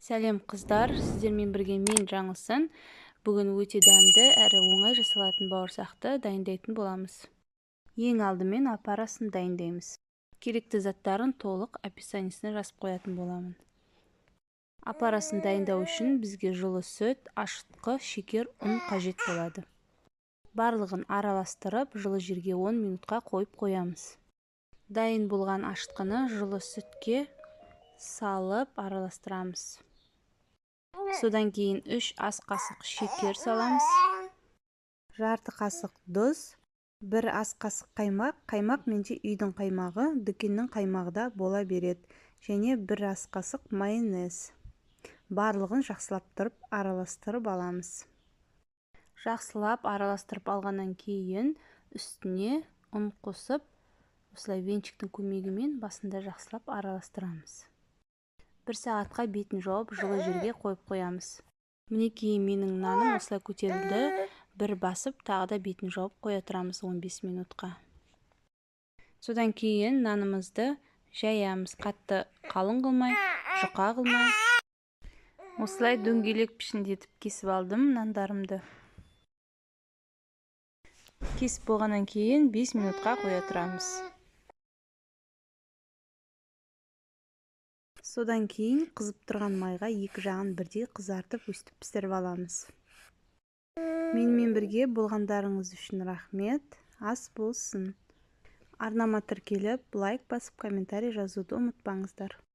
Сәлем қыздар, сіздермен бірге мен Жаңылсын. Бүгін өте дәмді әрі оңай жасалатын бауырсақты дайындайтын боламыз. Ең алдымен апарасын дайындаймыз. Керекті заттарын толық описаниесіне жазып қоятын боламын. Апарасын дайындау үшін бізге жылы сүт, ашытқы, шекер, ұн қажет болады. Барлығын араластырып, жылы жерге 10 минутқа қойып қоямыз. Дайын болған ашытқыны жылы сүтке салып араластырамыз. Содан кейін 3 ас қасық шекер саламыз. Жарты қасық тұз, 1 ас қасық қаймақ. Қаймақ менде үйдің қаймағы, дүкеннің қаймағы да бола береді. Және 1 ас қасық майонез. Барлығын жақсылап тұрып араластырып аламыз. Жақсылап араластырып алғаннан кейін үстіне ұн қосып, осылай венчиктің көмегімен басында жақсылап араластырамыз. 1 сағатқа бетін жауып, жылы жерге қойып қоямыз. Мінекей менің наным осылай көтерілді. Бір басып, тағы да бетін жауып қоя тұрамыз 15 минутқа. Содан кейін нанымызды жаямыз, қатты қалың қылмай, жұқа қылмай. Осылай дөңгелек пішіндетіп кесіп алдым нандарымды. Кесіп болғаннан кейін 5 минутқа қоя тұрамыз. Содан кейін қызып тұрған майға екі жағын бірдей қызартып өстіп пісіріп аламыз. Менімен бірге болғандарыңыз үшін рахмет. Ас болсын. Арнама тіркеліп, лайк басып, комментарий жазуды ұмытпаңыздар.